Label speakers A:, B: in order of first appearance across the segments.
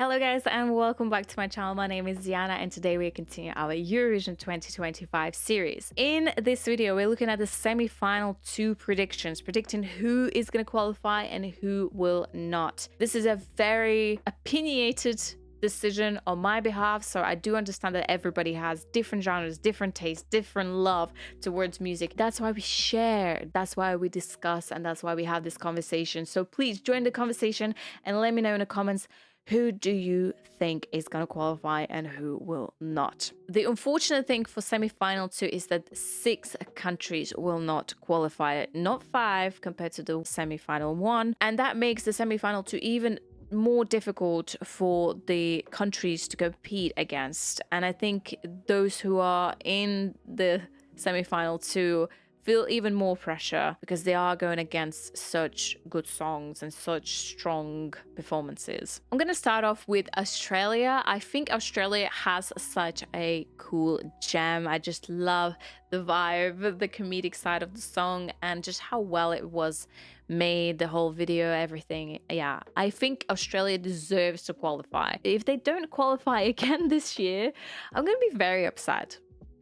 A: Hello guys and welcome back to my channel. My name is Jana and today we continue our Eurovision 2025 series. In this video we're looking at the semi-final two predictions, predicting who is going to qualify and who will not. This is a very opinionated decision on my behalf, so I do understand that everybody has different genres, different tastes, different love towards music. That's why we share, that's why we discuss, and that's why we have this conversation. So please join the conversation and let me know in the comments, who do you think is going to qualify and who will not? The unfortunate thing for semi-final 2 is that 6 countries will not qualify, not 5 compared to the semi-final 1, and that makes the semi-final 2 even more difficult for the countries to compete against. And I think those who are in the semi-final 2 feel even more pressure because they are going against such good songs and such strong performances. I'm going to start off with Australia. I think Australia has such a cool gem. I just love the vibe, the comedic side of the song, and just how well it was made, the whole video, everything. Yeah, I think Australia deserves to qualify. If they don't qualify again this year, I'm going to be very upset.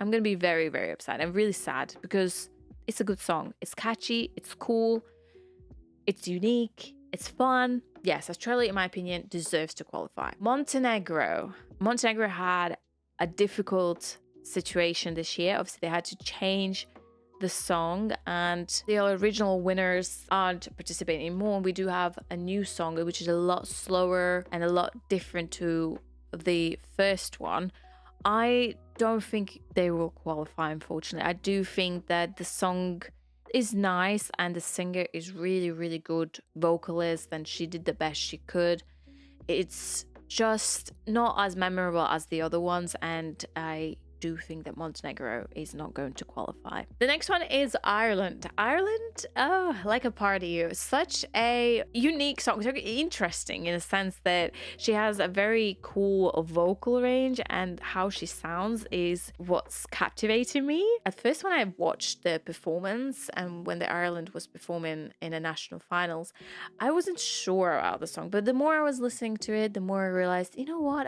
A: I'm going to be very, very upset. I'm really sad because it's a good song. It's catchy, it's cool, it's unique, it's fun. Yes, Australia, in my opinion, deserves to qualify. Montenegro had a difficult situation this year. Obviously, they had to change the song and the original winners aren't participating anymore. We do have a new song, which is a lot slower and a lot different to the first one. I don't think they will qualify, unfortunately. I do think that the song is nice and the singer is really, really good vocalist and she did the best she could. It's just not as memorable as the other ones, and I do think that Montenegro is not going to qualify. The next one is Ireland. Ireland, oh, like a party. Such a unique song. So interesting in the sense that she has a very cool vocal range, and how she sounds is what's captivating me. At first, when I watched the performance and when the Ireland was performing in the national finals, I wasn't sure about the song. But the more I was listening to it, the more I realized, you know what,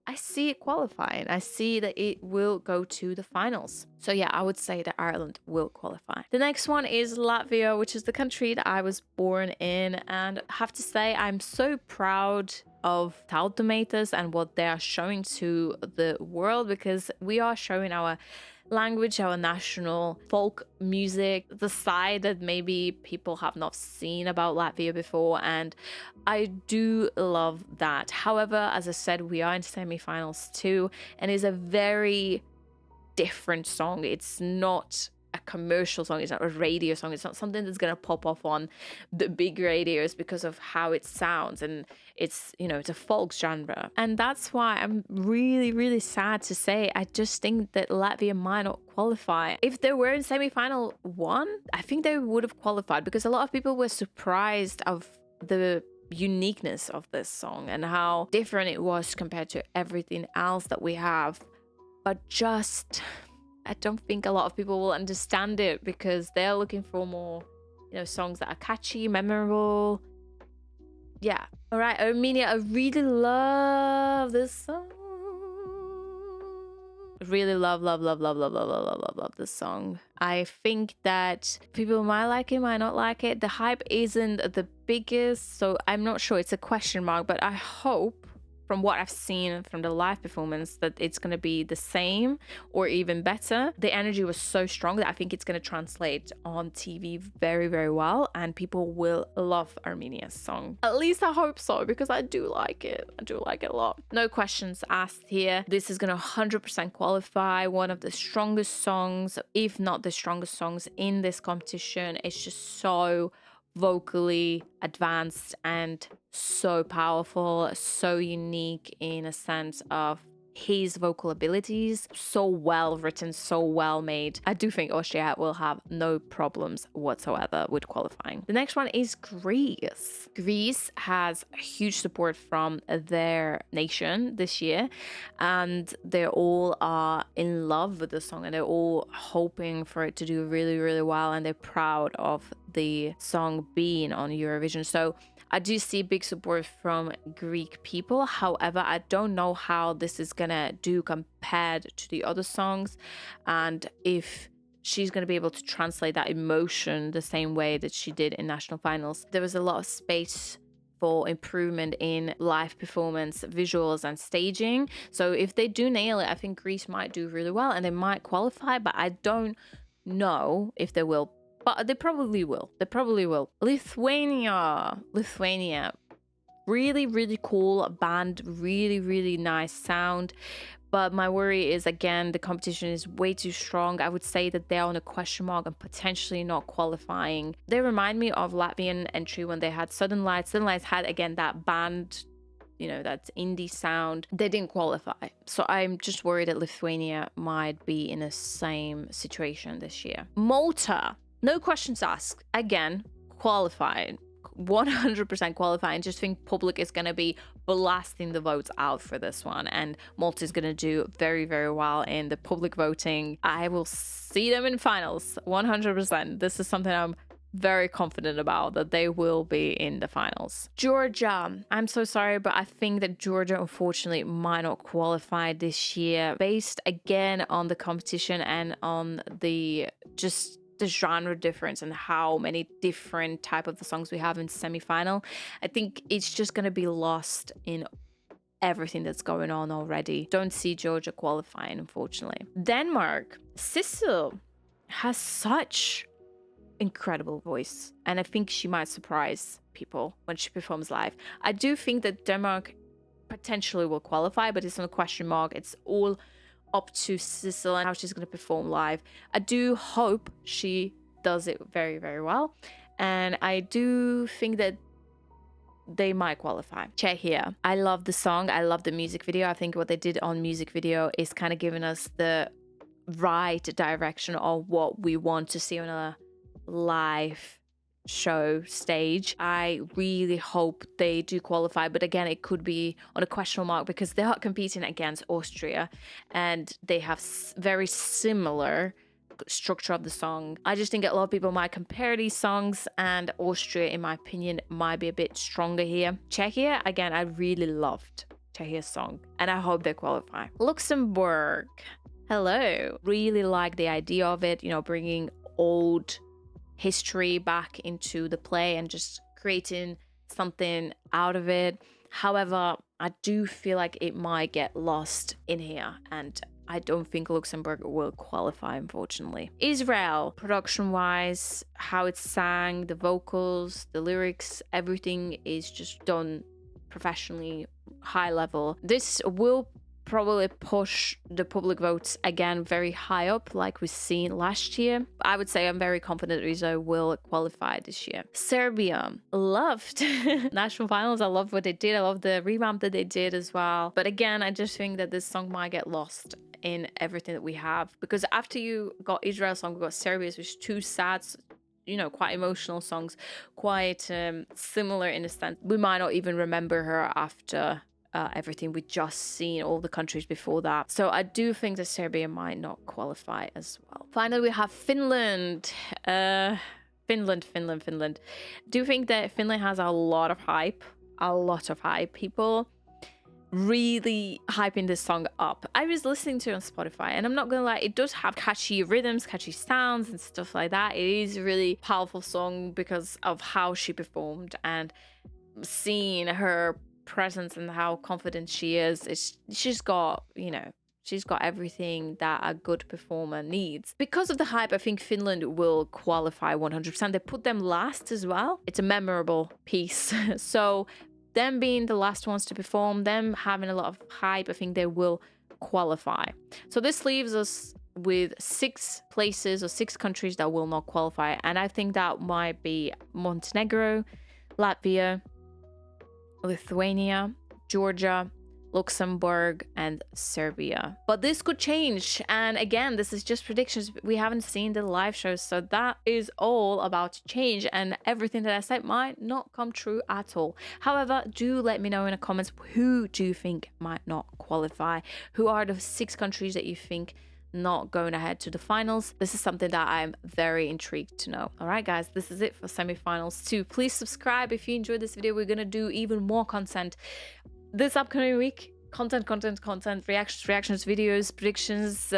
A: I see it qualifying. I see that it will go to the finals. So yeah, I would say that Ireland will qualify. The next one is Latvia, which is the country that I was born in. And I have to say, I'm so proud of Tautomators and what they are showing to the world, because we are showing our language, our national folk music, the side that maybe people have not seen about Latvia before, and I do love that. However, as I said, we are in semi-finals too, and it's a very different song. It's not a commercial song, it's not a radio song, it's not something that's gonna pop off on the big radios because of how it sounds, and it's, you know, it's a folk genre. And that's why I'm really, really sad to say I just think that Latvia might not qualify. If they were in semi-final 1, I think they would have qualified, because a lot of people were surprised of the uniqueness of this song and how different it was compared to everything else that we have. But just, I don't think a lot of people will understand it because they're looking for more, you know, songs that are catchy, memorable. Yeah. All right, Armenia, I really love this song. Really love this song. I think that people might like it, might not like it. The hype isn't the biggest, so I'm not sure. It's a question mark, but I hope, from what I've seen from the live performance, that it's going to be the same or even better. The energy was so strong that I think it's going to translate on TV very, very well, and people will love Armenia's song. At least I hope so, because I do like it. I do like it a lot. No questions asked here. This is going to 100% qualify. One of the strongest songs, if not the strongest songs in this competition. It's just so vocally advanced and so powerful, so unique in a sense of his vocal abilities. So well written, so well made. I do think Austria will have no problems whatsoever with qualifying. The next one is Greece. Greece has huge support from their nation this year, and they all are in love with the song, and they're all hoping for it to do really, really well, and they're proud of the song being on Eurovision. So I do see big support from Greek people. However, I don't know how this is gonna do compared to the other songs, and if she's going to be able to translate that emotion the same way that she did in national finals. There was a lot of space for improvement in live performance, visuals, and staging. So if they do nail it, I think Greece might do really well and they might qualify, but I don't know if they will. But they probably will. They probably will. Lithuania. Really, really cool band. Really, really nice sound. But my worry is, again, the competition is way too strong. I would say that they're on a question mark and potentially not qualifying. They remind me of Latvian entry when they had Southern Lights. Southern Lights had, again, that band, you know, that indie sound. They didn't qualify. So I'm just worried that Lithuania might be in the same situation this year. Malta, no questions asked. Again, qualified. 100% qualifying. Just think public is going to be blasting the votes out for this one, and Malta is going to do very, very well in the public voting. I will see them in finals 100%. This is something I'm very confident about, that they will be in the finals. Georgia, I'm so sorry, but I think that Georgia unfortunately might not qualify this year, based again on the competition and on the genre difference and how many different type of the songs we have in semi-final. I think it's just going to be lost in everything that's going on already. Don't see Georgia qualifying, unfortunately. Denmark, Sissel has such incredible voice, and I think she might surprise people when she performs live. I do think that Denmark potentially will qualify, but it's on a question mark. It's all up to Sissel and how she's going to perform live. I do hope she does it very, very well, and I do think that they might qualify. Czechia, I love the song, I love the music video. I think what they did on music video is kind of giving us the right direction of what we want to see on a live show stage. I really hope they do qualify, but again, it could be on a question mark because they are competing against Austria and they have very similar structure of the song. I just think a lot of people might compare these songs, and Austria, in my opinion, might be a bit stronger here. Czechia, again, I really loved Czechia's song and I hope they qualify. Luxembourg, hello. Really like the idea of it, you know, bringing old history back into the play and just creating something out of it. However, I do feel like it might get lost in here, and I don't think Luxembourg will qualify, unfortunately. Israel, production-wise, how it's sang, the vocals, the lyrics, everything is just done professionally, high level. This will probably push the public votes again very high up, like we've seen last year. I would say I'm very confident Rizzo will qualify this year. Serbia, loved national finals. I love what they did. I love the revamp that they did as well. But again, I just think that this song might get lost in everything that we have, because after you got Israel's song, we got Serbia's, which is two sad, you know, quite emotional songs, quite similar in a sense. We might not even remember her after everything we just seen, all the countries before that. So I do think that Serbia might not qualify as well. Finally, we have Finland. Finland. Do you think that Finland has a lot of hype? People really hyping this song up. I was listening to it on Spotify, and I'm not gonna lie, it does have catchy rhythms, catchy sounds and stuff like that. It is a really powerful song because of how she performed, and seeing her presence and how confident she is. She's got, you know, she's got everything that a good performer needs. Because of the hype, I think Finland will qualify 100%. They put them last as well. It's a memorable piece. So them being the last ones to perform, them having a lot of hype, I think they will qualify. So this leaves us with 6 places or 6 countries that will not qualify. And I think that might be Montenegro, Latvia, Lithuania, Georgia, Luxembourg, and Serbia. But this could change. And again, this is just predictions. We haven't seen the live shows. So that is all about to change. And everything that I said might not come true at all. However, do let me know in the comments, who do you think might not qualify? Who are the 6 countries that you think not going ahead to the finals. This is something that I'm very intrigued to know. All right, guys, this is it for semifinals 2. Please subscribe if you enjoyed this video. We're gonna do even more content this upcoming week. Content, reactions, videos, predictions,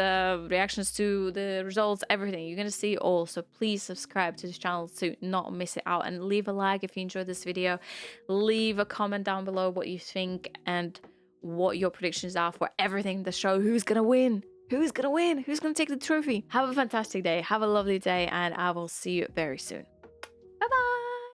A: reactions to the results, everything. You're gonna see it all. So please subscribe to this channel to not miss it out, and leave a like if you enjoyed this video. Leave a comment down below what you think and what your predictions are for everything the show. Who's gonna win? Who's gonna win? Who's gonna take the trophy? Have a fantastic day. Have a lovely day, and I will see you very soon. Bye bye.